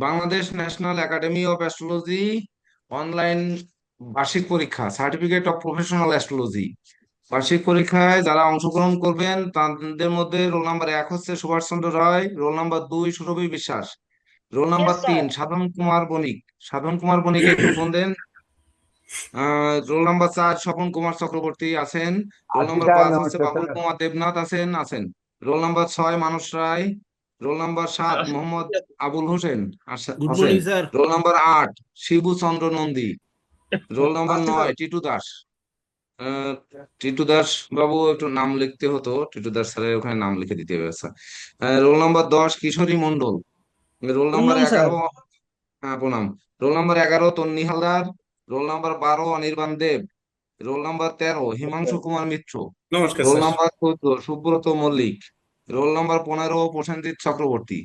Bangladesh national academy of astrology online বার্ষিক পরীক্ষা certificate of professional astrology বার্ষিক পরীক্ষায় যারা অংশগ্রহণ করবেন তাদের মধ্যে রোল নাম্বার 1 হচ্ছে সুভাষ চন্দ্র রায়, রোল নাম্বার 2 সুরভি বিশ্বাস, রোল নাম্বার Yes, 3 sir. সাধন কুমার বণিক। সাধন কুমার বণিক একটু ফোন দেন। রোল নাম্বার 4 স্বপন কুমার চক্রবর্তী আছেন। রোল আছি নাম্বার স্যার, 5 হচ্ছে নমস্কার বাবুল স্যার। কুমার দেবনাথ আছেন আছেন roll number 6 Manas Roy. Roll number 7 Mohammad Abul Hossain good আছেন। Morning sir. Roll number 8 Shibu Chandra Nandi. Roll number আসছি স্যার। 9 টিটু দাস। আহ, টিটু দাস বাবু একটু নাম লিখতে হতো, টিটু দাস স্যারের ওখানে নাম লিখে দিতে হবে sir. Roll number 10 Kishori Mondal. Roll number প্রণাম স্যার। 11, হ্যাঁ প্রণাম। Roll number 11 Tanni Haldar. Roll number 12 Anirban Deb. Roll number 13 Himanshu Kumar Mitra. নমস্কার roll sir. Number 14 Subrata Mallick. Roll number 15 Prosenjit Chakraborty.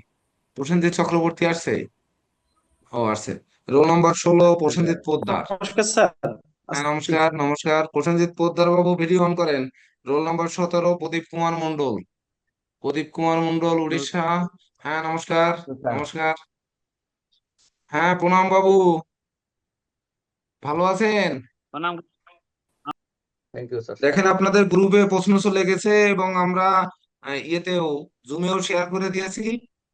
Prosenjit Chakraborty আসছে? ও আসছে। Roll number 16 Prosenjit Poddar. নমস্কার স্যার। হ্যাঁ আসছি। নমস্কার নমস্কার, প্রসেনজিৎ পোদ্দার বাবু ভিডিও অন করেন। রোল নাম্বার 17 প্রদীপ কুমার মন্ডল। প্রদীপ কুমার মন্ডল উড়িষ্যা। হ্যাঁ নমস্কার। স্যার, নমস্কার। হ্যাঁ প্রণাম বাবু, ভালো আছেন? প্রণাম। Thank you sir. দেখেন আপনাদের গ্রুপে প্রশ্ন চলে গেছে এবং আমরা ইয়েতেও জুমেও শেয়ার করে দিয়েছি,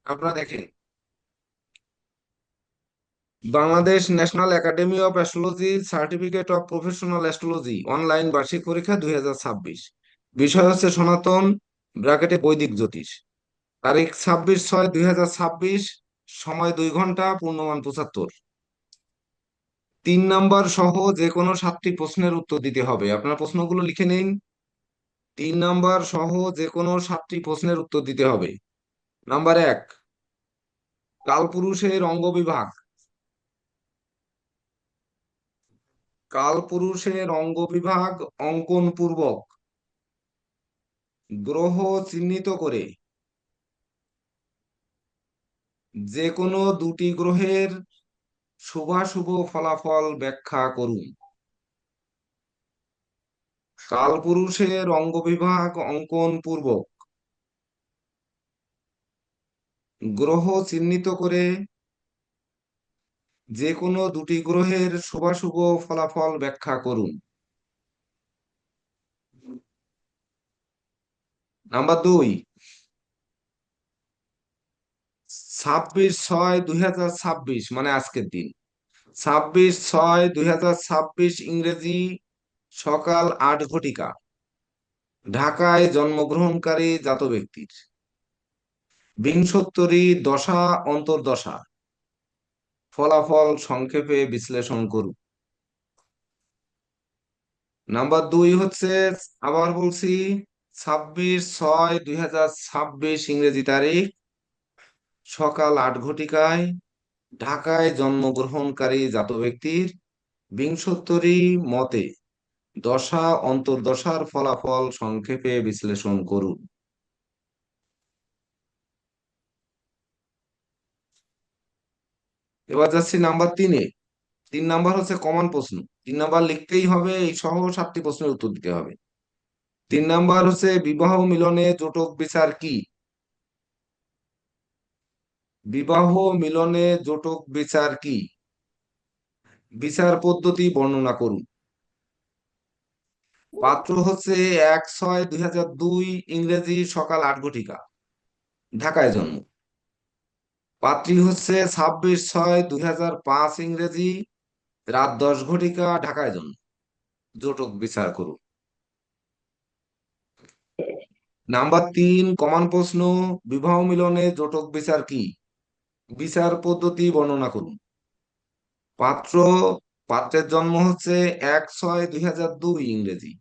আপনারা দেখেন। Bangladesh national academy of astrology certificate of professional astrology online বার্ষিক পরীক্ষা 2026। বিষয় হচ্ছে সনাতন ব্র্যাকেটে বৈদিক জ্যোতিষ। তারিখ 26/6/2026। সময় 2 ঘন্টা, পূর্ণমান 75। 3 নাম্বার সহ যে কোনো 7টি প্রশ্নের উত্তর দিতে হবে, আপনার প্রশ্নগুলো লিখে নিন। 3 নাম্বার সহ যে কোনো 7টি প্রশ্নের উত্তর দিতে হবে। নাম্বার 1, কালপুরুষের অঙ্গ বিভাগ। কালপুরুষের অঙ্গ বিভাগ অঙ্কন পূর্বক গ্রহ চিহ্নিত করে যে কোনো 2টি গ্রহের শুভাশুভ ফলাফল ব্যাখ্যা করুন। কালপুরুষের অঙ্গ বিভাগ অঙ্কন পূর্বক গ্রহ চিহ্নিত করে যে কোনো 2টি গ্রহের শুভাশুভ ফলাফল ব্যাখ্যা করুন। নাম্বার 2, 26/6/2026 মানে আজকের দিন। 26/6/2026 ইংরেজি সকাল 8 ঘটিকা ঢাকায় জন্মগ্রহণকারী জাত ব্যক্তির বিংশোত্তরী দশা অন্তর্দশা ফলাফল সংক্ষেপে বিশ্লেষণ করুন। নাম্বার 2 হচ্ছে, আবার বলছি, 26/6/2026 ইংরেজি তারিখ সকাল 8 ঘটিকায় ঢাকায় জন্মগ্রহণকারী জাত ব্যক্তির বিংশোত্তরী মতে দশা অন্তর্দশার ফলাফল সংক্ষেপে বিশ্লেষণ করুন। এবার যাচ্ছি নাম্বার 3-এ। 3 নাম্বার হচ্ছে কমন প্রশ্ন। 3 নাম্বার লিখতেই হবে, এই সহ 7টি প্রশ্নের উত্তর দিতে হবে। 3 নাম্বার হচ্ছে বিবাহ মিলনে জটক বিচার কি? বিবাহ মিলনে জটক বিচার কি? বিচার পদ্ধতি বর্ণনা করুন। পাত্র হচ্ছে 1/6/2002 ইংরেজি সকাল 8 ঘটিকা ঢাকায় জন্ম। পাত্রী হচ্ছে 26/6/2005 ইংরেজি রাত 10 ঘটিকা ঢাকায় জন্ম। জটক বিচার করুন। নাম্বার 3 কমন প্রশ্ন, বিবাহ মিলনে জটক বিচার কি? বিচার পদ্ধতি বর্ণনা করুন। পাত্র, পাত্রের জন্ম হচ্ছে 1/6/2002 ইংরেজি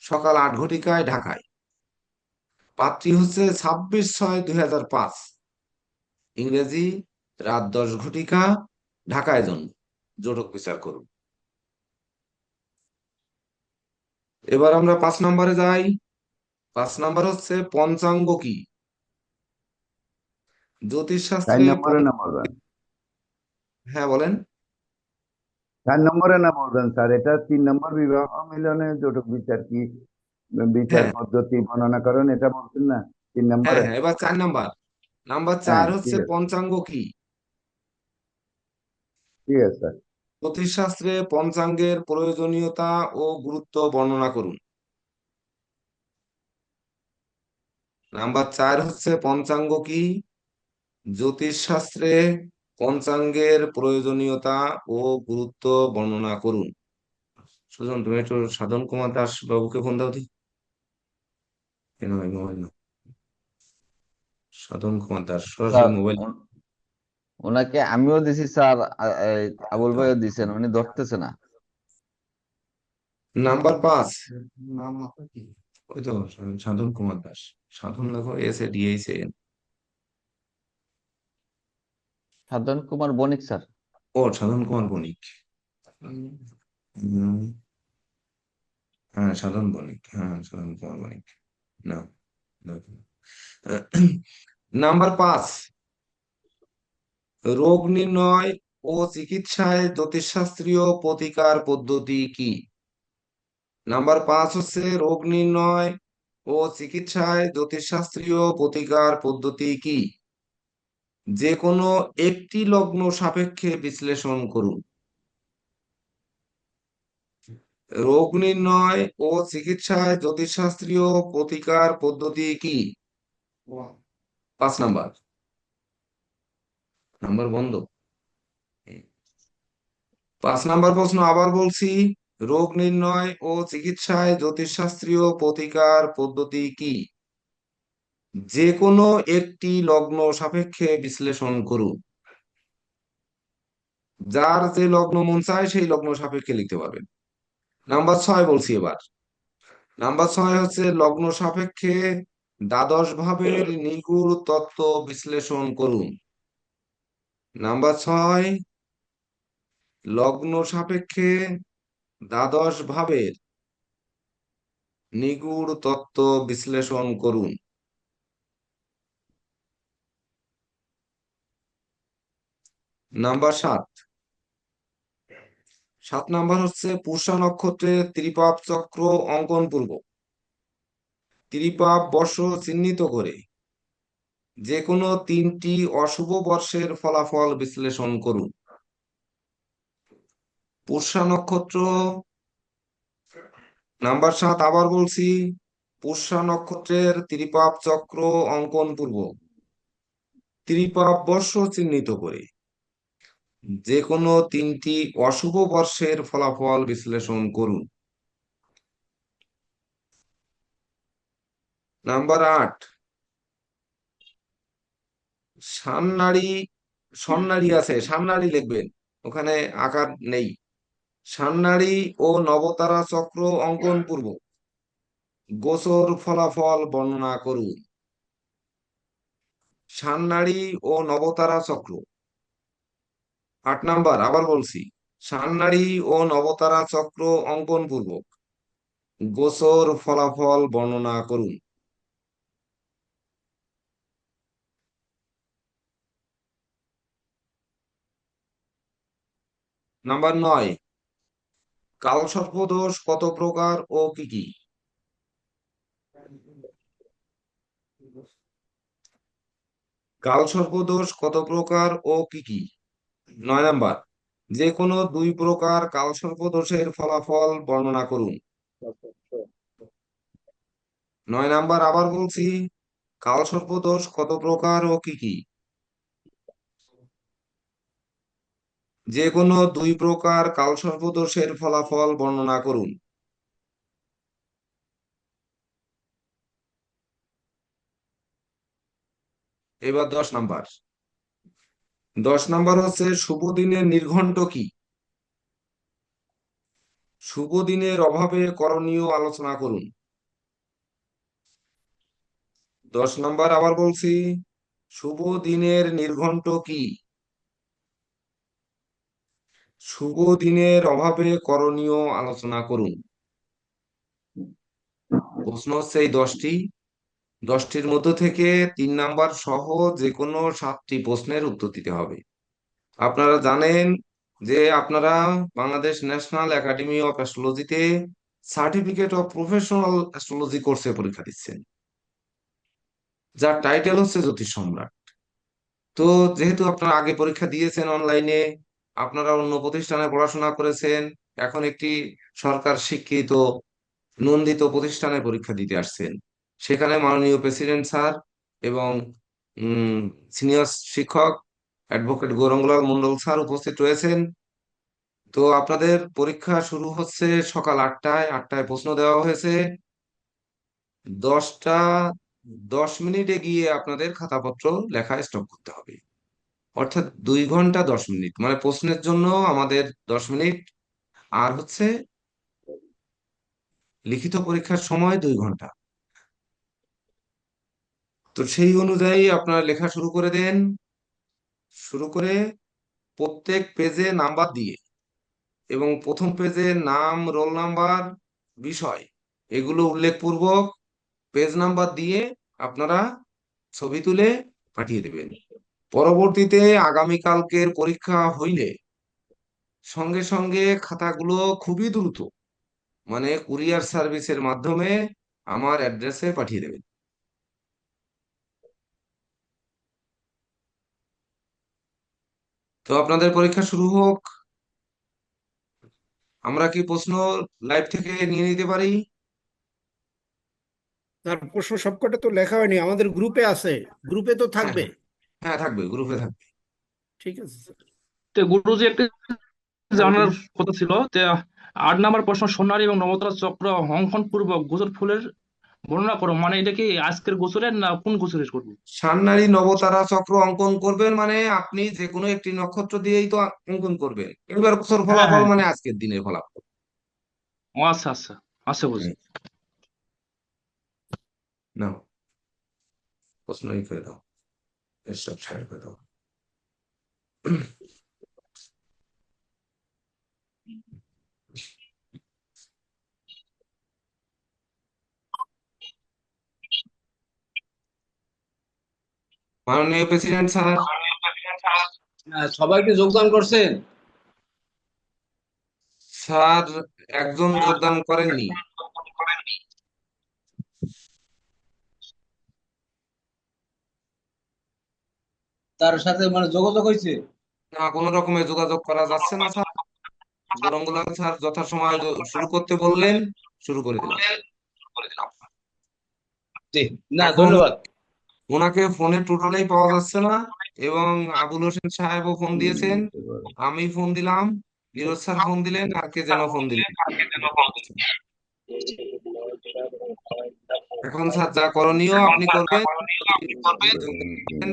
সকাল 8 ঘটিকায় ঢাকায়। পাত্রী হচ্ছে 26/6/2005 ইংরেজি রাত 10 ঘটিকা ঢাকায় জন্ম। জটক বিচার করুন। এবার আমরা 5 নাম্বারে যাই। 5 নাম্বার হচ্ছে পঞ্চাঙ্গ কি? জ্যোতিষ 4 শাস্ত্রে নম্বরে না বলবেন? হ্যাঁ বলেন। 4 নম্বরে না বলবেন স্যার? এটা 3 নম্বর, বিবাহ মিলনে জটক বিচার কি, বিচার হ্যাঁ পদ্ধতি বর্ণনা করেন, এটা বলছেন না 3 হ্যাঁ নম্বরে? হ্যাঁ, এবার 4 নাম্বার। নাম্বার হ্যাঁ, 4 হচ্ছে ঠিক আছে। পঞ্চাঙ্গ কি? ঠিক আছে স্যার। জ্যোতিষশাস্ত্রে পঞ্চাঙ্গের প্রয়োজনীয়তা ও গুরুত্ব বর্ণনা করুন। নাম্বার 4 হচ্ছে পঞ্চাঙ্গ কি? জ্যোতিষশাস্ত্রে পঞ্চাঙ্গের প্রয়োজনীয়তা ও গুরুত্ব বর্ণনা করুন। সুজন, তুমি একটু সাধন কুমার দাস বাবুকে ফোন দাও দি। কেন ভাই মোবাইল না? সাধন কুমার দাস সরাসরি স্যার মোবাইল ওনাকে আমিও দিছি স্যার, আবুল ভাইও দিছেন, উনি ধরতেছে না। নাম্বার 5। নাম আপনার কি? ওই তো সাধন কুমার দাস। সাধন লেখো, SADHAN। সাধন কুমার বণিক স্যার। ও, সাধন কুমার বণিক। হুম, হ্যাঁ সাধন বণিক, হ্যাঁ সাধন কুমার বণিক। না, নাম্বার 5, রোগ নির্ণয় ও চিকিৎসায় জ্যোতিষশাস্ত্রীয় প্রতিকার পদ্ধতি কি? নাম্বার 5 হচ্ছে রোগ নির্ণয় ও চিকিৎসায় জ্যোতিষশাস্ত্রীয় প্রতিকার পদ্ধতি কি? যে কোনো একটি লগ্ন সাপেক্ষে বিশ্লেষণ করুন। রোগ নির্ণয় ও চিকিৎসায় জ্যোতিষশাস্ত্রীয় প্রতিকার পদ্ধতি কি? 5 নাম্বার। নাম্বার বন্ধ। 5 নাম্বার প্রশ্ন আবার বলছি, রোগ নির্ণয় ও চিকিৎসায় জ্যোতিষশাস্ত্রীয় প্রতিকার পদ্ধতি কি? যে কোনো একটি লগ্ন সাপেক্ষে বিশ্লেষণ করুন। যার যে লগ্ন মন চায় সেই লগ্ন সাপেক্ষে লিখতে পারবেন। নাম্বার 6 বলছি এবার। নাম্বার 6 হচ্ছে লগ্ন সাপেক্ষে দ্বাদশ ভাবের নিগূঢ় তত্ত্ব বিশ্লেষণ করুন। নাম্বার 6, লগ্ন সাপেক্ষে দ্বাদশ ভাবের নিগূঢ় তত্ত্ব বিশ্লেষণ করুন। নাম্বার 7। 7 নাম্বার হচ্ছে পুষ্যা নক্ষত্রের ত্রিপাদ চক্র অঙ্কন পূর্ব ত্রিপাদ বর্ষ চিহ্নিত করে যে কোনো 3টি অশুভ বর্ষের ফলাফল বিশ্লেষণ করুন। পুষ্যা নক্ষত্র, নাম্বার 7 আবার বলছি, পুষ্যা নক্ষত্রের ত্রিপাদ চক্র অঙ্কন পূর্ব ত্রিপাদ বর্ষ চিহ্নিত করে যে কোনো 3টি অশুভ বর্ষের ফলাফল বিশ্লেষণ করুন। নাম্বার 8, সান্নাড়ি, সন্নাড়ি আছে, সান্নাড়ি লিখবেন, ওখানে আকার নেই। সান্নাড়ি ও নবতারা চক্র অঙ্কন পূর্ব গোচর ফলাফল বর্ণনা করুন। সান্নাড়ি ও নবতারা চক্র। 8 নাম্বার আবার বলছি, সান্নাড়ি ও নবতারা চক্র অঙ্কন পূর্বক গোচর ফলাফল বর্ণনা করুন। নাম্বার 9, কালসর্প দোষ কত প্রকার ও কি কি? কালসর্প দোষ কত প্রকার ও কি কি? 9 নাম্বার, যে কোনো 2 প্রকার কালসর্প দোষের ফলাফল বর্ণনা করুন। 9 নাম্বার আবার বলছি, কালসর্প দোষ কত প্রকার ও কি কি? যে কোনো 2 প্রকার কালসর্প দোষের ফলাফল বর্ণনা করুন। এবার 10 নাম্বার। 10 নাম্বার হচ্ছে শুভ দিনের নির্ঘণ্ট কি? শুভ দিনের অভাবে করণীয় আলোচনা করুন। 10 নাম্বার আবার বলছি, শুভ দিনের নির্ঘণ্ট কি? শুভ দিনের অভাবে করণীয় আলোচনা করুন। প্রশ্ন হচ্ছে এই 10টি, 10টির মধ্য থেকে 3 নাম্বার সহ যে কোনো 7টি প্রশ্নের উত্তর দিতে হবে। আপনারা জানেন যে আপনারা বাংলাদেশ ন্যাশনাল একাডেমি অফ অ্যাস্ট্রোলজিতে সার্টিফিকেট অফ প্রফেশনাল অ্যাস্ট্রোলজি কোর্সে পরীক্ষা দিচ্ছেন, যার টাইটেল হচ্ছে জ্যোতিষ সম্রাট। তো যেহেতু আপনারা আগে পরীক্ষা দিয়েছেন অনলাইনে, আপনারা অন্য প্রতিষ্ঠানে পড়াশোনা করেছেন, এখন একটি সরকার স্বীকৃত নন্দিত প্রতিষ্ঠানে পরীক্ষা দিতে আসছেন। সেখানে মাননীয় প্রেসিডেন্ট স্যার এবং সিনিয়র শিক্ষক অ্যাডভোকেট গৌরঙ্গলাল মন্ডল স্যার উপস্থিত রয়েছেন। তো আপনাদের পরীক্ষা শুরু হচ্ছে সকাল 8টায়। 8টায় প্রশ্ন দেওয়া হয়েছে। 10টা 10 মিনিটে গিয়ে আপনাদের খাতাপত্র লেখা স্টপ করতে হবে। অর্থাৎ 2 ঘন্টা 10 মিনিট, মানে প্রশ্নের জন্য আমাদের 10 মিনিট, আর হচ্ছে লিখিত পরীক্ষার সময় 2 ঘন্টা। তো সেই অনুযায়ী আপনারা লেখা শুরু করে দেন। শুরু করে প্রত্যেক পেজে নাম্বার দিয়ে, এবং প্রথম পেজে নাম, রোল নাম্বার, বিষয় এগুলো উল্লেখপূর্বক পেজ নাম্বার দিয়ে আপনারা ছবি তুলে পাঠিয়ে দেবেন। পরবর্তীতে আগামীকালকের পরীক্ষা হইলে সঙ্গে সঙ্গে খাতাগুলো খুবই দ্রুত, মানে কুরিয়ার সার্ভিসের মাধ্যমে আমার অ্যাড্রেসে পাঠিয়ে দেবেন। তো আপনাদের পরীক্ষা শুরু হোক। আমরা কি প্রশ্ন লাইভ থেকে নিয়ে নিতে পারি? তার প্রশ্ন সবকটা তো লেখা হয়নি, আমাদের গ্রুপে আছে, গ্রুপে তো হ্যাঁ, থাকবে। হ্যাঁ, হ্যাঁ, থাকবে, গ্রুপে থাকবে। ঠিক আছে স্যার। তো গুরুজি একটা জানার কথা ছিল যে 8 নম্বর প্রশ্ন, সোনালী এবং নবতরা চক্র অঙ্কন পূর্বক গোসল ফুলের বর্ণনা করো, মানে এটা কি আজকের গোসলের না কোন গোসলের করবো? সান্নালী নবতারা চক্র অঙ্কন করবেন, মানে আপনি যে কোনো একটি নক্ষত্র দিয়েই তো অঙ্কন করবেন। এবার বছর হ্যাঁ ফলাফল হ্যাঁ, মানে আজকের দিনের ফলাফল। ও আচ্ছা আচ্ছা, আচ্ছা বুঝছি। হুম, নাও প্রশ্নই করে দাও, স্টপ শেয়ার করে দাও। মাননীয় প্রেসিডেন্ট স্যার, সবাই কি যোগদান করছেন? স্যার একজন যোগদান করেননি। তার সাথে মানে যোগাযোগ হয়েছে? না, কোনো রকমের যোগাযোগ করা যাচ্ছে না স্যার। গরমগুলা স্যার যথাসময়ে শুরু করতে বললেন, শুরু করে দিলাম। জি, না এখন ধন্যবাদ। ওনাকে ফোনে টোটালেই পাওয়া যাচ্ছে না, এবং আবুল হোসেন সাহেবও ফোন দিয়েছেন, আমি ফোন দিলাম, ফিরোজ স্যার ফোন দিলেন, আর কে যেন ফোন দিলেন। এখন স্যার যা করণীয় আপনি করবেন।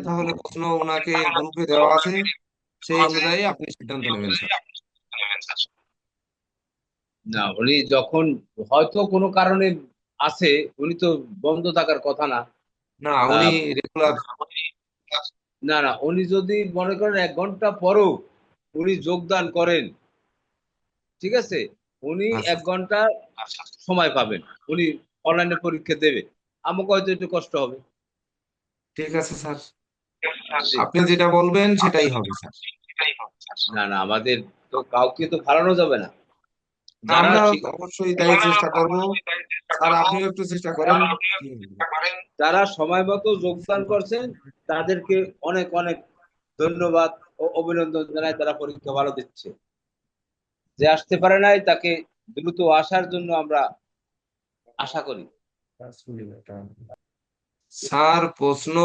তাহলে প্রশ্ন ওনাকে গ্রুপে দেওয়া আছে, সেই অনুযায়ী আপনি সিদ্ধান্ত নেবেন স্যার। না উনি যখন হয়তো কোনো কারণে আছে, উনি তো বন্ধ থাকার কথা না। না, উনি আহ, রেগুলার। না না, উনি যদি মনে করেন 1 ঘন্টা পরও উনি যোগদান করেন, ঠিক আছে, উনি আচ্ছা, 1 ঘন্টা সময় পাবেন, উনি অনলাইনে পরীক্ষা দেবে, আমাকে হয়তো একটু কষ্ট হবে। ঠিক আছে স্যার, জি। আপনি যেটা বলবেন সেটাই হবে স্যার। না না, আমাদের তো কাউকে তো ফালানো যাবে না। না, যারা আমরা ঠিক অবশ্যই তাই চেষ্টা করব। স্যার আপনিও একটু চেষ্টা করেন। যারা সময় মতো যোগদান করছেন তাদেরকে অনেক অনেক ধন্যবাদ ও অভিনন্দন জানাই, তারা পরীক্ষা ভালো দিচ্ছে। যে আসতে পারে নাই তাকে দ্রুত আসার জন্য আমরা আশা করি। স্যার প্রশ্ন,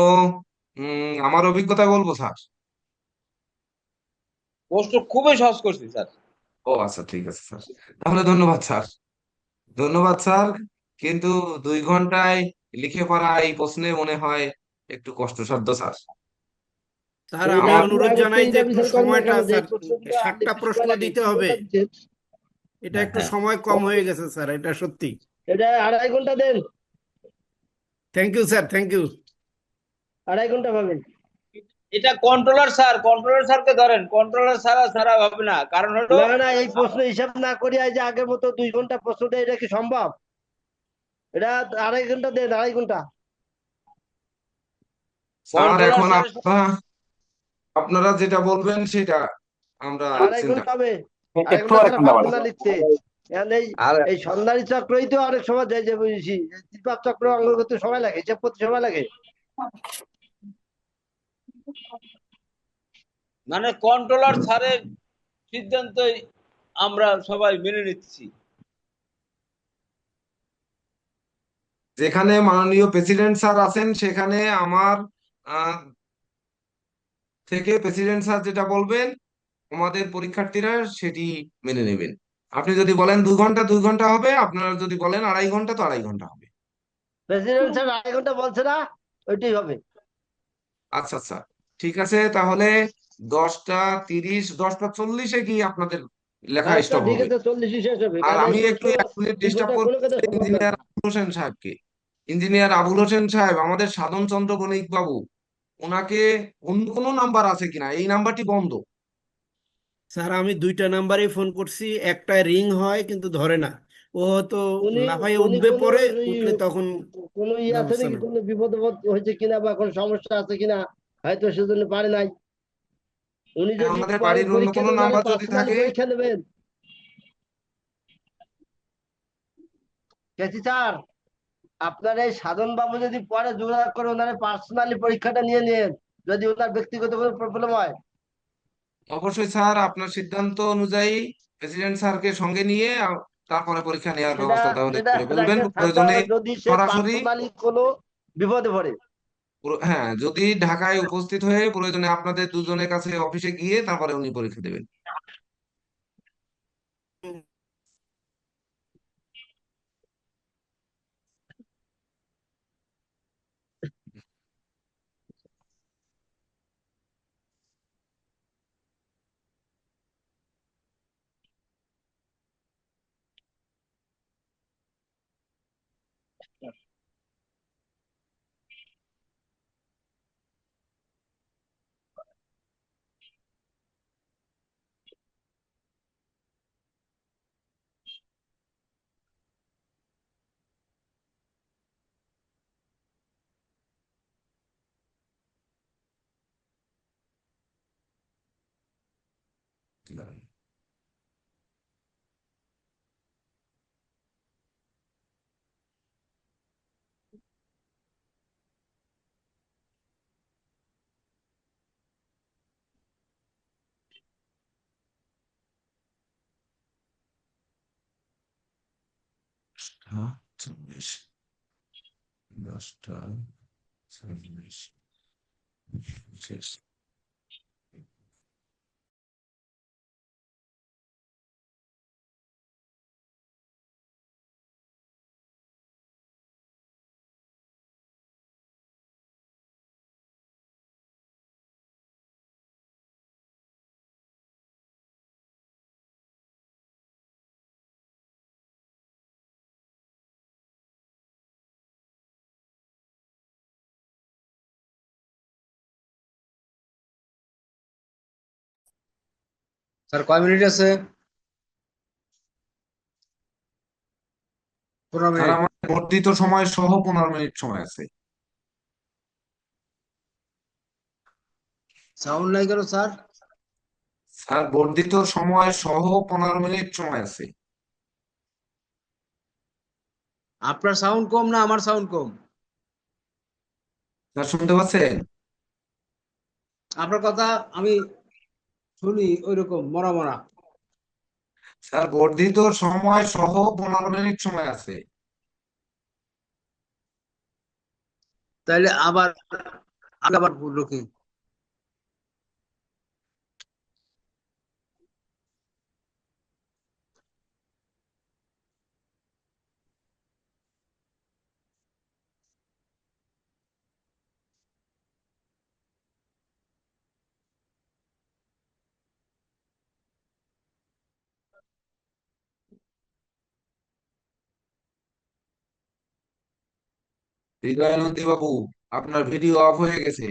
আমার অভিজ্ঞতা বলবো স্যার। প্রশ্ন খুবই সহজ করছি স্যার। ও আচ্ছা, ঠিক আছে স্যার, তাহলে ধন্যবাদ স্যার। ধন্যবাদ স্যার, কিন্তু 2 ঘন্টায় লিখে পড়া এই প্রশ্নে মনে হয় একটু কষ্টসাধ্য স্যার। স্যার এটা আমি অনুরোধ আপনারা জানাই যে চিন্তা একটু বিচার করেন না সময়টা কেন যে স্যার, প্রশ্নগুলো আনতে 7টা একটু প্রশ্ন সময় লাগে, দিতে হবে, কোনটা দিচ্ছেন? এটা হ্যাঁ একটু হ্যাঁ, সময় কম হয়ে গেছে স্যার, এটা সত্যি। এটা 2.5 ঘন্টা দেন, thank you sir, thank you. 2.5 ঘন্টা পাবেন। এটা কন্ট্রোলার স্যার, কন্ট্রোলার স্যারকে ধরেন, কন্ট্রোলার ছাড়া ছাড়া হবে না, কারণ হলো না না, এই প্রশ্ন হিসাব না করি যে আগের মতো 2 ঘন্টা প্রশ্ন দেয়, এটা কি সম্ভব? এটা 2.5 ঘন্টা দেন, 2.5 ঘন্টা। স্যার কন্ট্রোলার এখন স্যার। আপনারা আপনারা যেটা বলবেন সেটা আমরা আড়াই চিন্তা ঘন্টা করব। হবে, 2.5 ঘন্টা ছাড়া পারবেন না লিখতে। এখন এই আর এই সন্ধানী চক্রই তো অনেক সময় যায়, যে বুঝেছি দীপক চক্র অঙ্গ করতে সময় লাগে, হিসাব করতে সময় লাগে। মানে কন্ট্রোলার স্যারের সিদ্ধান্তই আমরা সবাই মেনে নিচ্ছি। যেখানে মাননীয় প্রেসিডেন্ট স্যার আছেন সেখানে আমার আহ, থেকে প্রেসিডেন্ট স্যার যেটা বলবেন আমাদের পরীক্ষার্থীরা সেটি মেনে নেবেন। আপনি যদি বলেন 2 ঘন্টা 2 ঘন্টা হবে, আপনারা যদি বলেন 2.5 ঘন্টা তো 2.5 ঘন্টা হবে। প্রেসিডেন্ট স্যার 2.5 ঘন্টা বলছে না, ওইটাই হবে। আচ্ছা আচ্ছা, ঠিক আছে তাহলে 10টা 30 10টা 40-এ কি আপনাদের লেখা আচ্ছা স্টপ ঠিক হবে? আছে, 40 শেষ হবে, আর কারণ এই আমি একটু প্রশ্ন 1 মিনিট 2 ডিস্টার্ব ঘন্টা করবো কোনো কথা সম্ভব না। ইঞ্জিনিয়ার আবুল হোসেন সাহেবকে। ইঞ্জিনিয়ার আবুল হোসেন সাহেব, আমাদের সাধন চন্দ্র বণিক বাবু, ওনাকে অন্য কোনো নাম্বার আছে কিনা? এই নাম্বারটি বন্ধ। স্যার আমি 2টা নাম্বারে ফোন করছি, একটা রিং হয় কিন্তু ধরে না। ও হয়তো উনি লাফাইয়ে উনি উঠবে, কোনো পরে ই- উঠলে তখন কোনো ই আছে ব্যবস্থা নাকি, নেব। কোনো বিপদ বোধ হয়েছে কিনা বা কোনো সমস্যা আছে কিনা, হয়তো সেজন্য পারে নাই। উনি যদি আমাদের পরে বাড়ির অন্য পরীক্ষা কোনো দেবেন, নাম্বার যদি পার্সোনালি থাকে। পরীক্ষা দেবেন। কেসি স্যার, আপনার এই সাধন বাবু যদি পরে যোগাযোগ করে ওনার পার্সোনালি পরীক্ষাটা নিয়ে নেন, যদি ওনার ব্যক্তিগত কোনো প্রবলেম হয়। অবশ্যই স্যার, আপনার সিদ্ধান্ত অনুযায়ী প্রেসিডেন্ট স্যারকে সঙ্গে নিয়ে তারপরে পরীক্ষা নেওয়ার সেটা ব্যবস্থা তাহলে সেটা করে ফেলবেন রাইখে থাকতে প্রয়োজনে। হবে যদি সে সরাসরি পার্সোনালি কোনো বিপদে পড়ে। হ্যাঁ, যদি ঢাকায় উপস্থিত হয়ে প্রয়োজনে আপনাদের দুজনের কাছে অফিসে গিয়ে তারপরে উনি পরীক্ষা দেবেন। হ্যাঁ, 24, 10টা 26 শেষ। স্যার কয় মিনিট আছে? 15 স্যার মিনিট। আমার বর্ধিত সময় সহ 15 মিনিট সময় আছে। সাউন্ড নাই কেন স্যার? স্যার বর্ধিত সময় সহ 15 মিনিট সময় আছে। আপনার সাউন্ড কম না আমার সাউন্ড কম? স্যার শুনতে পাচ্ছেন? আপনার কথা আমি শুনি ওইরকম মরা মরা। স্যার বর্ধিত সময় সহ 15 মিনিট সময় আছে। তাইলে আবার আবার বললো কি? হৃদয়ানন্দী বাবু, আপনার ভিডিও অফ হয়ে গেছে।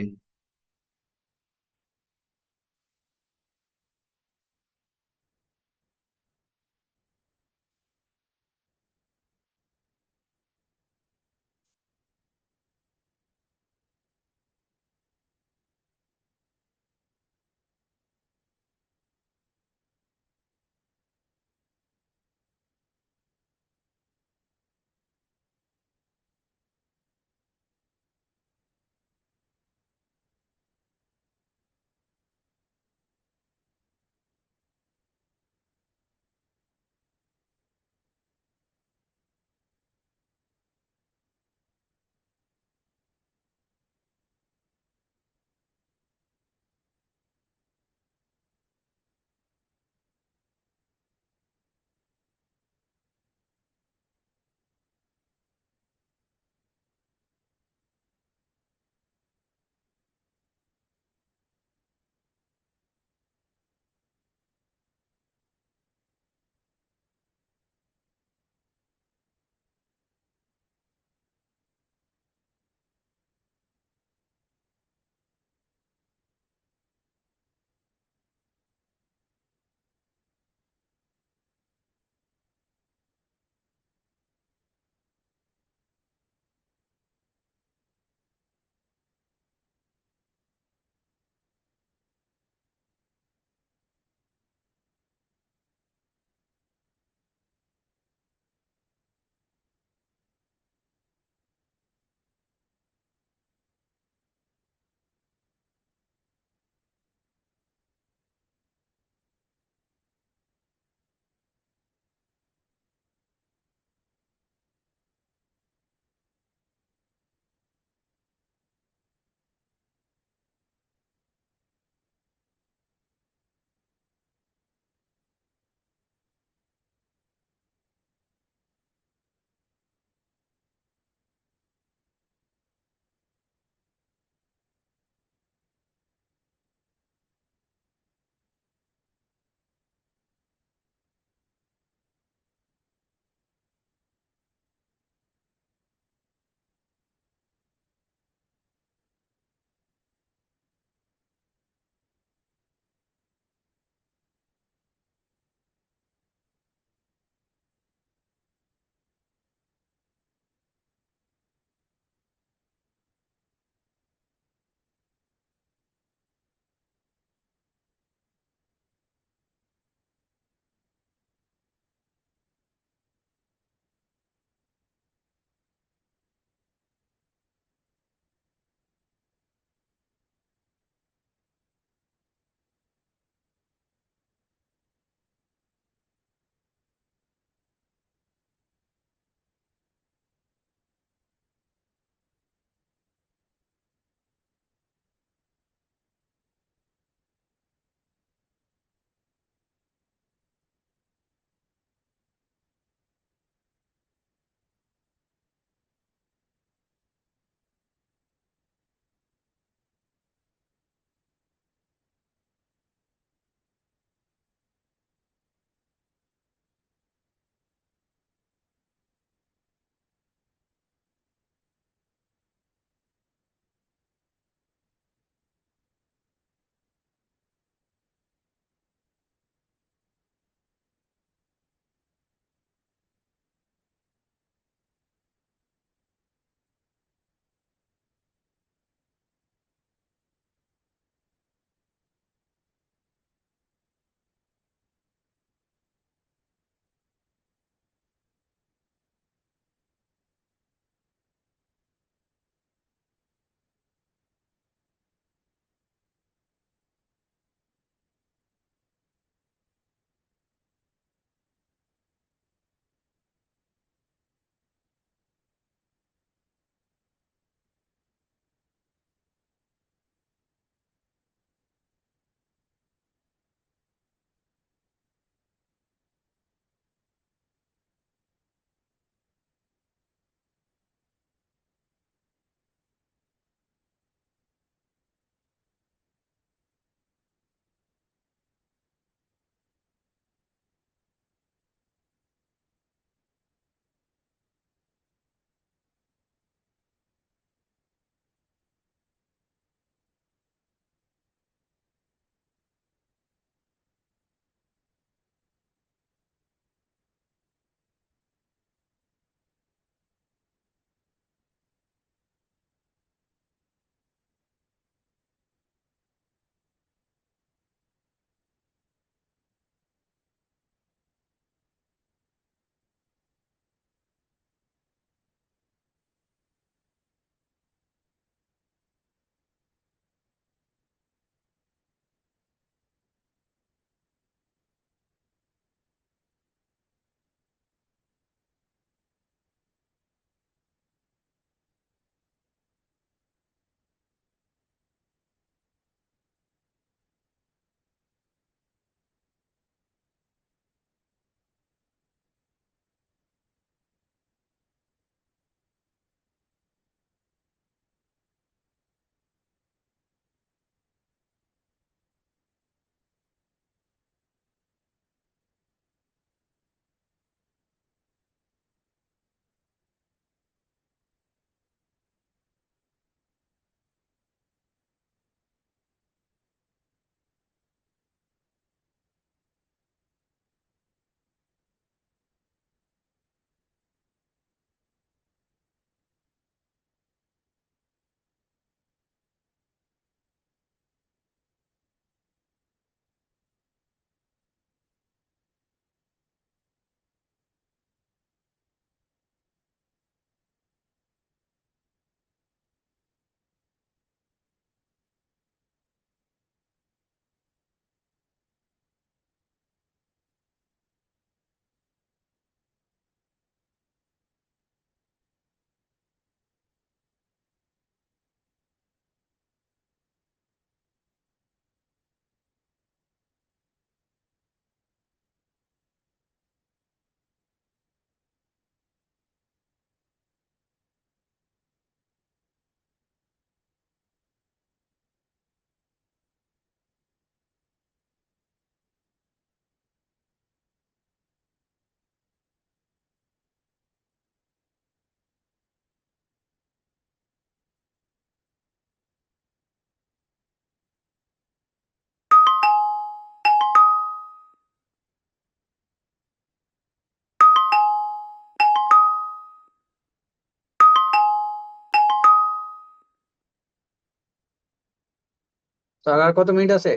স্যার আর কত মিনিট আছে?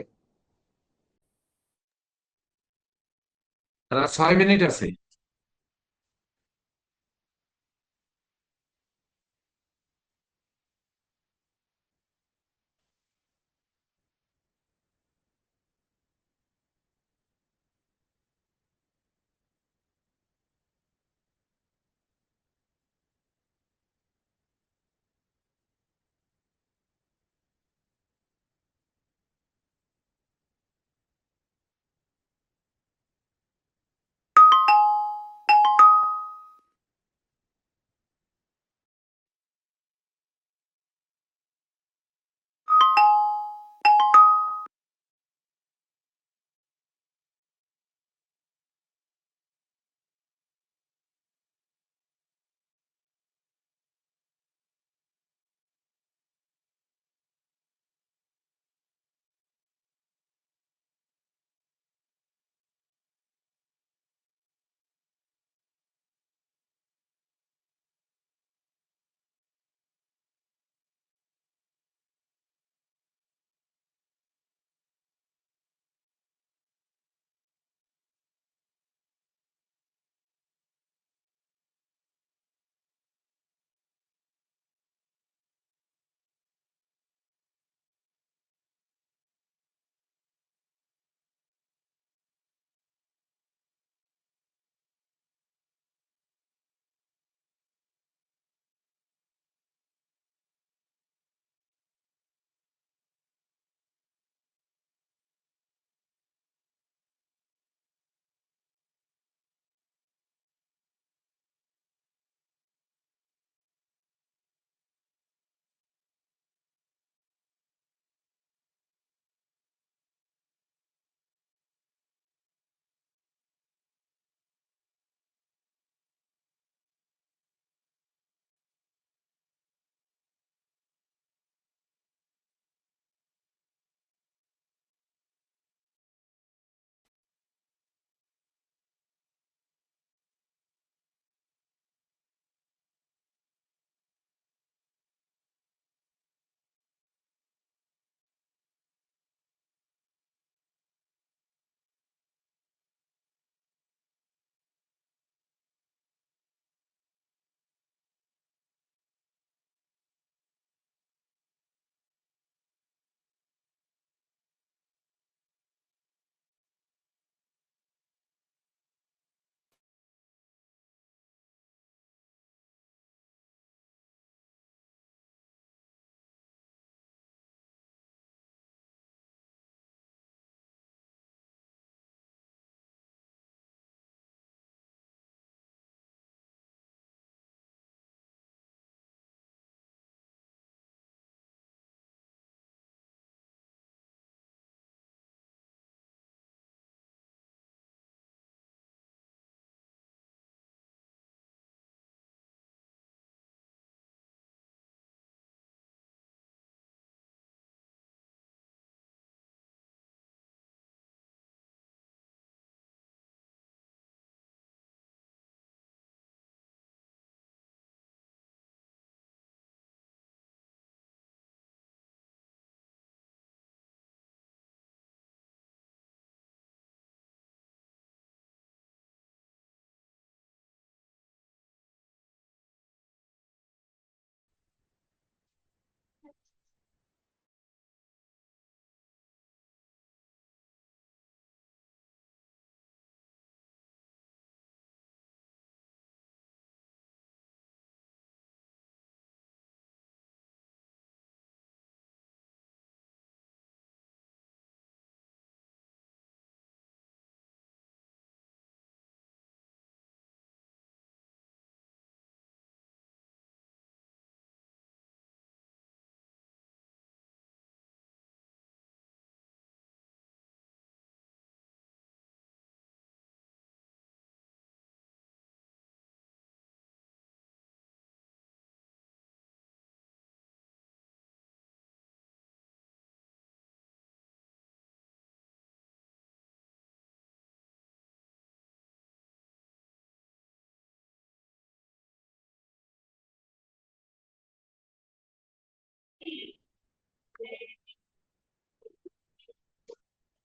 আর 6 মিনিট আছে।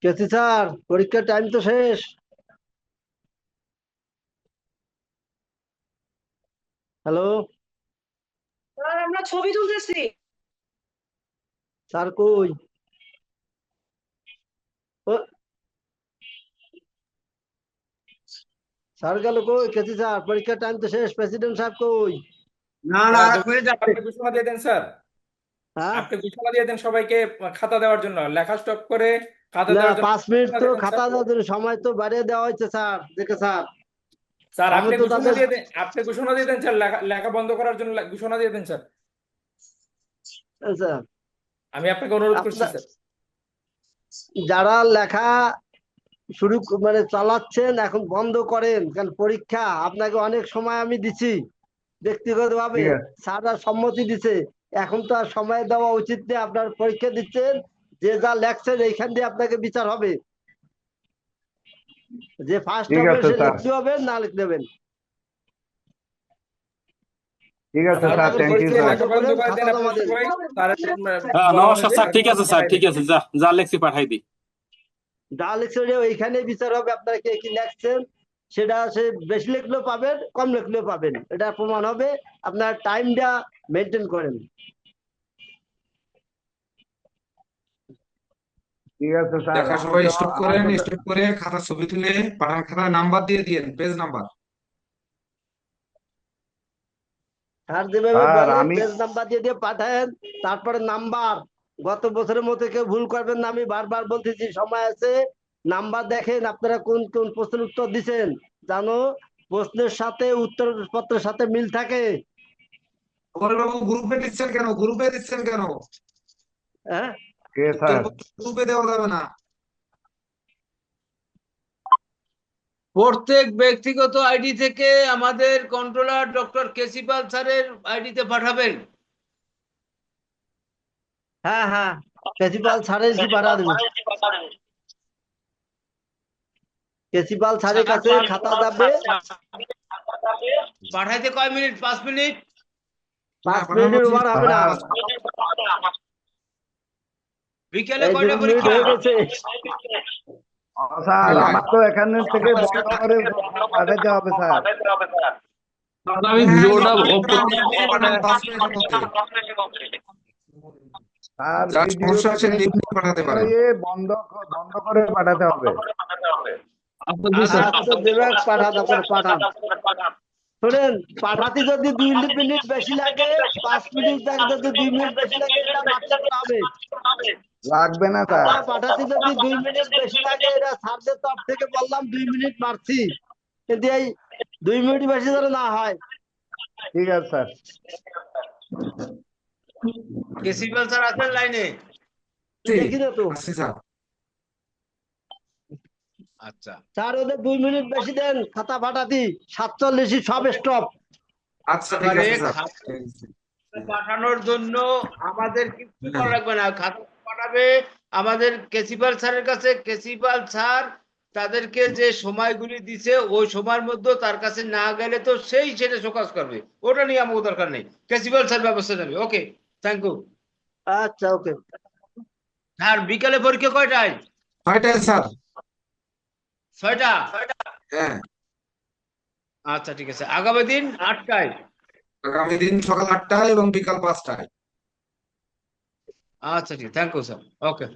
কেসি স্যার, পরীক্ষার টাইম তো শেষ। হ্যালো স্যার আমরা ছবি তুলতেছি। স্যার, কই? ও, স্যার গেল কই? কেসি স্যার, পরীক্ষার টাইম তো শেষ, প্রেসিডেন্ট সাহেব কই? না না, আর এক মিনিট আপনি ঘোষণা দিয়ে দেন স্যার, হ্যাঁ, আপনি ঘোষণা দিয়ে দেন সবাইকে খাতা দেওয়ার জন্য, লেখা স্টপ করে খাতা না, দেওয়ার জন্য 5 মিনিট ঘোষণা তো দিয়ে দেন খাতা স্যার। দেওয়ার জন্য সময় তো বাড়িয়ে দেওয়া হয়েছে স্যার, দেখে স্যার। স্যার আমি আপনি তো ঘোষণা তাদের দিয়ে দেন, আপনি ঘোষণা দিয়ে দেন স্যার, লেখা লেখা বন্ধ করার জন্য ঘোষণা দিয়ে দেন স্যার। স্যার, আমি আপনাকে অনুরোধ করছি আপনার স্যার। যারা লেখা শুরু মানে চালাচ্ছেন এখন বন্ধ করেন, কারণ পরীক্ষা আপনাকে অনেক সময় আমি দিছি ব্যক্তিগতভাবে, ঠিক আছে, স্যাররা সম্মতি দিছে। এখন তো আর সময় দেওয়া উচিত নেই, আপনার পরীক্ষা দিচ্ছেন, যে যা লেখছেন এইখান দিয়ে আপনাকে বিচার হবে। যে ফার্স্ট ঠিক হবে আছে সে স্যার, লিখতে হবে, না লিখতে হবেন। ঠিক আছে আপনার স্যার, এখন থ্যাংক ইউ পরীক্ষা স্যার। লেখা বন্ধ বন্ধ করেন, করে দেন খাতা আপনার জমা দেন। সবাই, তার হ্যাঁ বলা নমস্কার অনুযায়ী স্যার, ঠিক আছে স্যার, পাঠাই ঠিক দিন। আছে, যা যা লেখছি পাঠাই দিই। যা লিখছেন ওইখানে বিচার হবে, আপনারা কে কি লিখছেন সেটা। সে বেশি লিখলেও পাবেন, কম লিখলেও পাবেন, এটা প্রমাণ হবে। আপনার টাইমটা মেনটেন করেন। ঠিক আছে স্যার, লেখা আমি সবাই তো স্টপ আমার করেন, তো স্টপ করে খাতা ছবি তুলে পাঠান, খাতায় নাম্বার দিয়ে দিয়েন, পেজ নাম্বার। স্যার যেভাবে স্যার বলে আমি পেজ নাম্বার দিয়ে দিয়ে পাঠান, তারপরে নাম্বার। গত বছরের মতো কেউ ভুল করবেন না, আমি বারবার বলতেছি, সময় আছে, নাম্বার দেখেন আপনারা কোন কোন প্রশ্নের উত্তর দিছেন, জানো প্রশ্নের সাথে উত্তর পত্রের সাথে মিল থাকে। খবরের বাবু গ্রুপে দিচ্ছেন কেন, গ্রুপে দিচ্ছেন কেন? হ্যাঁ, কে স্যার? উত্তরপত্র গ্রুপে দেওয়া যাবে না। প্রত্যেক ব্যক্তিগত আইডি থেকে আমাদের কন্ট্রোলার ডক্টর কেসিপাল স্যারের আইডিতে পাঠাবেন। হ্যাঁ, হ্যাঁ, প্রিন্সিপাল স্যারের কি পাঠা দেবো? প্রিন্সিপাল স্যারের কাছে খাতা যাবে। পাঠাইতে কয় মিনিট? 5 মিনিট? না, 5 পাঠানোর মিনিটের ওভার হবে না। বিকেলে এই কয়টা 2 মিনিট পরীক্ষা? হয়ে গেছে। স্যার আমার তো এখান থেকে বন্ধ করে পাঠাতে হবে স্যার। আমি হ্যাঁ, ভিডিওটা আপনি অফ করতে দিয়ে পাঠান 5 মিনিটের মধ্যে। স্যার যার ভিডিও সমস্যা আছে লিঙ্ক দিয়ে পাঠাতে পারেন। বন্ধ বন্ধ করে পাঠাতে হবে। আচ্ছা জি স্যার। আচ্ছা, তো দেবেন, পাঠান, আপনারা পাঠান। শোনেন, পাঠাতে যদি 2 মিনিট বেশি লাগে, 5 মিনিট লাগে, যদি 2 মিনিট বেশি লাগে, এটা মার্চা করা হবে। লাগবে না স্যার। খাতা পাঠাতে যদি 2 মিনিট বেশি লাগে, এটা স্যারদের তরফ থেকে বললাম 2 মিনিট মারছি, কিন্তু এই 2 মিনিট বেশি যেন না হয়। ঠিক আছে স্যার। কেসিপাল স্যার আছেন লাইনে? দেখি না তো আসছি স্যার। আচ্ছা স্যার, ওদের 2 মিনিট বেশি দেন খাতা পাঠাতি। 47 সব স্টপ। আচ্ছা ঠিক এবারে আছে স্যার। খাতা পাঠানোর জন্য আমাদের কিছু করা হ্যাঁ। লাগবে না, খাতা পাঠাবে আমাদের কেসিপাল স্যারের কাছে। কেসিপাল স্যার তাদেরকে যে সময়গুলি দিছে ওই সময়ের মধ্যে তার কাছে না গেলে তো সেই সেটা শোকাজ করবে, ওটা নিয়ে আমাকে দরকার নেই, কেসিপাল স্যার ব্যবস্থা নেবে। ওকে, থ্যাংক ইউ। আচ্ছা, ওকে। আর বিকালে পরীক্ষা কয়টায়? 6টায় স্যার। 6টা? হ্যাঁ, আচ্ছা ঠিক আছে, আগামী দিন 8টায়। আগামী দিন সকাল 8টায় এবং বিকাল 5টায়। আচ্ছা ঠিক, থ্যাংক ইউ স্যার। ওকে।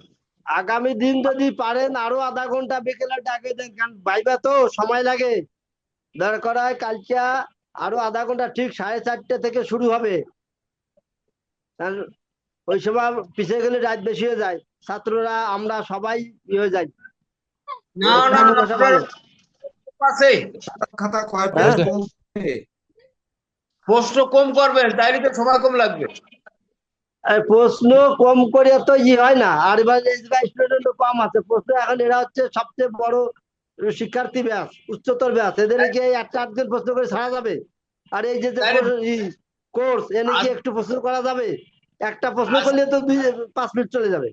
আগামী দিন যদি পারেন আরো আধা ঘন্টা বিকেলে ডাকে দেন, কারণ ভাইবা তো সময় লাগে। দরকার হয় কালকে আরো আধা ঘন্টা, ঠিক 4:30 থেকে শুরু হবে, কারণ ওই সময় পিছিয়ে গেলে রাত বেশি হয়ে যায়, ছাত্ররা আমরা সবাই হয়ে যাই। না না না, বসা পাবে। আছে খাতা কয় পেজ হ্যাঁ, কমবে? প্রশ্ন কম করবেন, তাইলে তো সময় কম লাগবে। আর প্রশ্ন কম করে তো হয় না, আর এবার স্টুডেন্ট কম আছে প্রশ্ন। এখন এরা হচ্ছে সবচেয়ে বড় শিক্ষার্থী ব্যাচ, উচ্চতর ব্যাচ, এদের কি 1-8 প্রশ্ন করে ছাড়া যাবে? আর এই যে কোর্স, এনে কি একটু প্রশ্ন করা যাবে? একটা প্রশ্ন করলে তো 5 মিনিট চলে যাবে।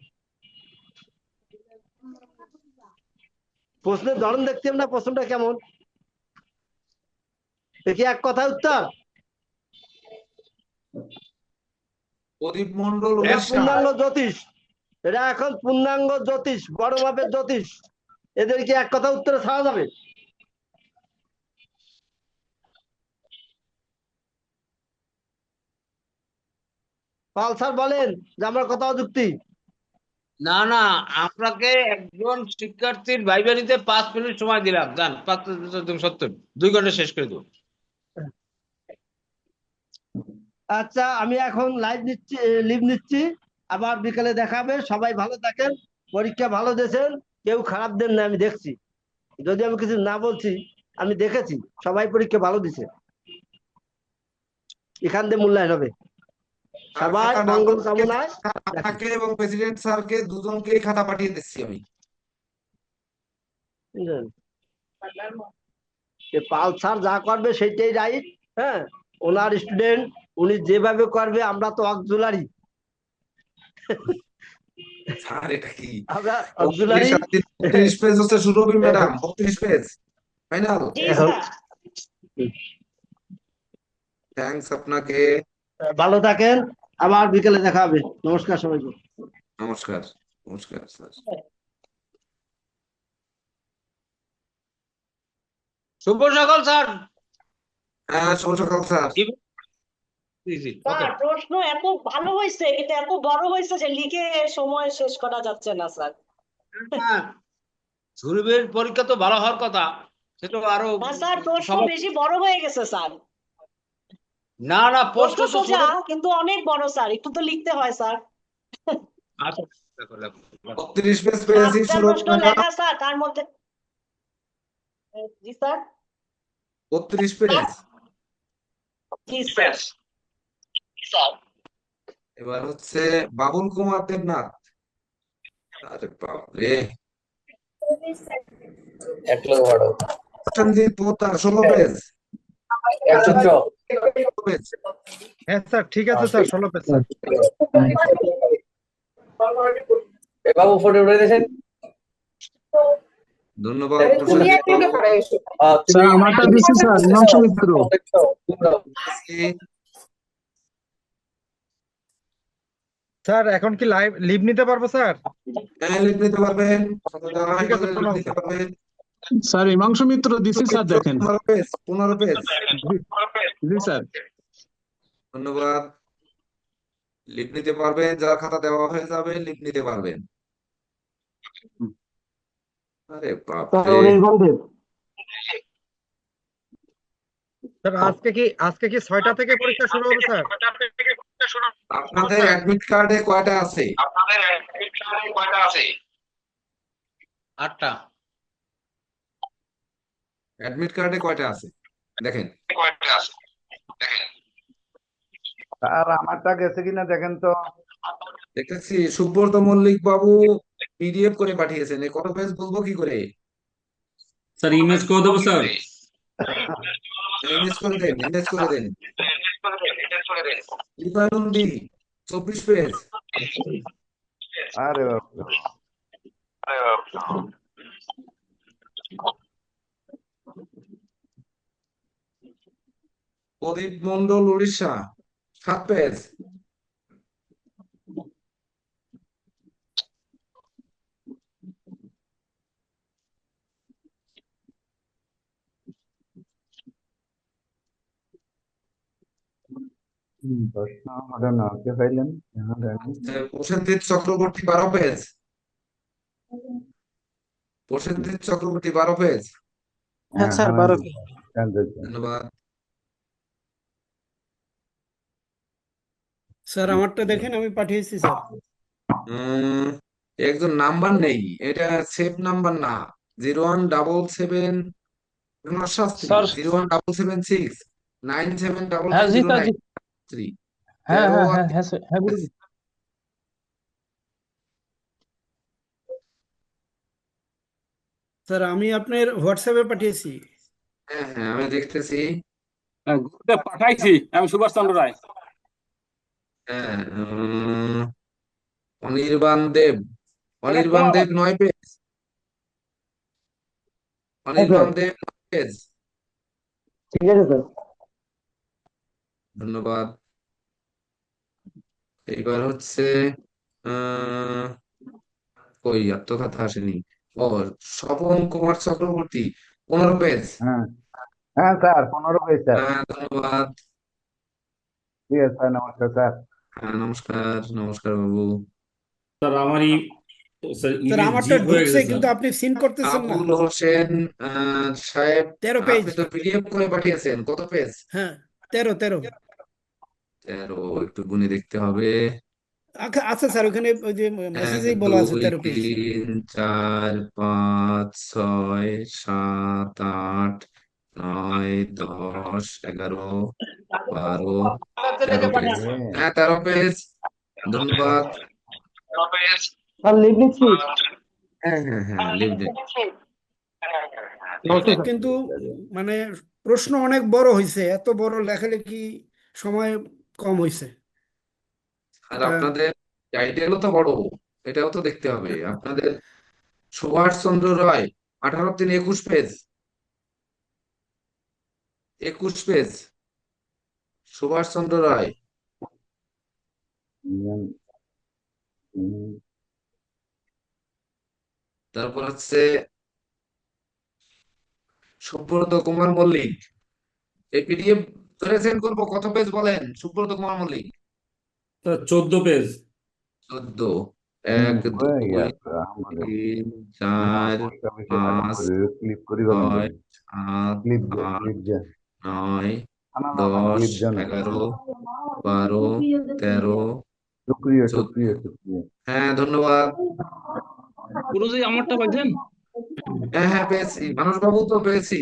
প্রশ্নের ধরন দেখতে না, প্রশ্নটা কেমন, দেখি এক কথা উত্তর। প্রদীপ মন্ডল, এটা উড়িষ্যা। পূর্ণাঙ্গ জ্যোতিষ। এরা এখন পূর্ণাঙ্গ জ্যোতিষ, বড় মাপের জ্যোতিষ। এদেরকে এক কথা উত্তরে ছাড়া যাবে? পাল স্যার বলেন যে আমার কথা অযুক্তি। না না, আপনাকে একজন শিক্ষার্থীর ভাইবা নিতে 5 মিনিট সময় দিলাম, যান 5 70 2 ঘন্টা শেষ করে দেবো। আচ্ছা, আমি এখন লিভ নিচ্ছি, আবার বিকেলে দেখাবে। সবাই ভালো থাকেন, পরীক্ষা ভালো দিয়েছেন, কেউ খারাপ দেন না, আমি দেখছি। যদি আমি কিছু না বলছি, আমি দেখেছি সবাই পরীক্ষা ভালো দিছে, এখান দিয়ে মূল্যায়ন হবে। আর সবাই খাতাটা মঙ্গল কামনায় দেখেন। আপনাকে এবং প্রেসিডেন্ট স্যারকে দুজনকেই খাতা পাঠিয়ে দিচ্ছি আমি। বুঝলেন? এ পাল স্যার যা করবে সেটাই রাইট। হ্যাঁ, ওনার স্টুডেন্ট, উনি যেভাবে করবে আমরা তো অক্সুলারি, স্যার এটা কি আমরা অক্সুলারি। 32 পেজ হচ্ছে সুরভি ম্যাডাম, 32 পেজ ফাইনাল। জি এখন স্যার। থ্যাঙ্কস আপনাকে। ভালো থাকেন, আবার বিকেলে দেখা হবে। নমস্কার সবাইকে। নমস্কার। নমস্কার স্যার। শুভ সকাল স্যার। হ্যাঁ, শুভ সকাল স্যার। জি জি, ওকে। স্যার প্রশ্ন এত ভালো হয়েছে, কিন্তু এত বড় হয়েছে যে লিখে সময় শেষ করা যাচ্ছে না স্যার। ধ্রুবের পরীক্ষা তো ভালো হওয়ার কথা, সেটা আরো না স্যার, প্রশ্ন সবার- বেশি বড় হয়ে গেছে স্যার। না না, প্রশ্ন প্রশ্ন তো সোজা ছোট। কিন্তু অনেক বড় স্যার, একটু তো লিখতে হয় স্যার। আচ্ছা, দেখো, দেখো, দেখো। 32 পেজ পেয়েছি 5টা সুরভি প্রশ্ন ম্যাডাম। লেখা স্যার, তার মধ্যে জি স্যার। 32 পেজ। জি স্যার। এবার হচ্ছে বাবুল কুমার দেবনাথ। আরে বাপরে। প্রসেনজিৎ পোদ্দার 16 পেজ। 16 পেজ। হ্যাঁ স্যার, ঠিক আছে স্যার, 16 পেজ স্যার। ধন্যবাদ প্রসেনজিৎ বাবু। স্যার আমারটা দিছি স্যার, হিমাংশু মিত্র। স্যার এখন কি লিভ নিতে পারবো স্যার? হ্যাঁ, লিখ নিতে পারবেন। ঠিক আছে, লিখ প্রণাম নিতে পারবেন। স্যার। হিমাংশু মিত্র দিছি স্যার, দেখেন। 15 পেজ। 15 পেজ। জি স্যার। ধন্যবাদ। লিখ নিতে পারবেন, যার খাতা দেওয়া হয়ে যাবে লিখ নিতে পারবেন। আরে বাপরে। স্যার আজকে কি 6টা থেকে পরীক্ষা শুরু হবে স্যার? আপনাদের অ্যাডমিট কার্ডে কয়টা আছে? 8টা। অ্যাডমিট কার্ডে কয়টা আছে দেখেন। স্যার আমারটা গেছে কিনা দেখেন তো। দেখতেছি সুব্রত মল্লিক বাবু পিডিএফ করে পাঠিয়েছেন। এই কত পেজ বলবো কি করে? স্যার ইমেজ করে দেবো স্যার। ইমেজ করে দেন, ইমেজ করে দেন। ইবানুন্দি 24 পেজ। আরে বাবা, প্রদীপ মন্ডল উড়িষ্যা 7 পেজ। প্রশ্ন হঠাৎ নামতে পাইলেন? প্রসেনজিৎ চক্রবর্তী 12 পেজ। প্রসেনজিৎ চক্রবর্তী 12 পেজ। হ্যাঁ স্যার, 12। ধন্যবাদ। স্যার আমারটা দেখেন, আমি পাঠিয়েছি স্যার। একজন নাম্বার নেই, এটা সেভ নাম্বার না। 0177 শাস্ত্রী স্যার 01776 হ্যাঁ জি স্যার, জি 979903। হ্যাঁ হ্যাঁ হ্যাঁ হ্যাঁ স্যার, হ্যাঁ গুরুজি। স্যার আমি আপনার হোয়াটসঅ্যাপে পাঠিয়েছি। হ্যাঁ হ্যাঁ, আমি দেখতেছি। গ্রুপে পাঠাইছি আমি, সুভাষ চন্দ্র রায়। হ্যাঁ, অনির্বাণ দেব। অনির্বাণ দেব 9 পেজ। অনির্বাণ দেব 9 পেজ। ঠিক আছে স্যার। ধন্যবাদ। এইবার হচ্ছে কই আর তো কথা আসেনি। ও, স্বপন কুমার চক্রবর্তী, 15 পেজ। হ্যাঁ হ্যাঁ স্যার 15 পেজ স্যার। হ্যাঁ, ধন্যবাদ। ঠিক আছে স্যার, নমস্কার স্যার। হ্যাঁ, নমস্কার, নমস্কার বাবু। স্যার আমারই স্যার স্যার ইমেল আমারটা জিপ হয়ে ঢুকছে গেছে কিন্তু স্যার। আপনি সিন করতেছেন না। আবুল হোসেন সাহেব, 13 পেজ। আপনি তো পিডিএফ করে পাঠিয়েছেন, কত পেজ? হ্যাঁ, 13। 13, একটু গুনে দেখতে হবে। আচ্ছা স্যার, ওখানে ওই যে 1, মেসেজেই বলা আছে 2, 13 পেজ। 3, 4, 5, 6, 7, 8, 9, 10, 11, 12, 13 পেজ। হ্যাঁ, 13 পেজ। ধন্যবাদ। স্যার লিভ নিচ্ছি। হ্যাঁ হ্যাঁ হ্যাঁ, লিভ দিন। নমস্কার স্যার। কিন্তু মানে প্রশ্ন অনেক বড় হয়েছে, এত বড় লেখালেখি সময় কম হয়েছে। আর এটা আপনাদের টাইটেলও তো বড়, এটাও তো দেখতে হবে আপনাদের। সুভাষচন্দ্র রায়, 18 × 3 = 21 পেজ। 21 পেজ, সুভাষচন্দ্র রায়। তারপর হচ্ছে সুব্রত কুমার মল্লিক। এই পিডিএফ করে সেন্ড করবো, কত পেজ বলেন? Subrata Kumar Mallick, sir 14 page. 14। 1, হয়ে 2, গেছে আমাদের 3, 4, পোস্ট অফিসে বাড়ি 5, করে ক্লিপ করি গেলাম 6, বলে। 7, ক্লিপ দেন, 8, ক্লিপ দেন। 9, না না না, 10, ক্লিপ দেন। 11, 12, 13, শুক্রিয়া 14। শুক্রিয়া শুক্রিয়া। হ্যাঁ, ধন্যবাদ। গুরুজি আমারটা পাইছেন? হ্যাঁ হ্যাঁ, পেয়েছি, মানুষ বাবু তো পেয়েছি।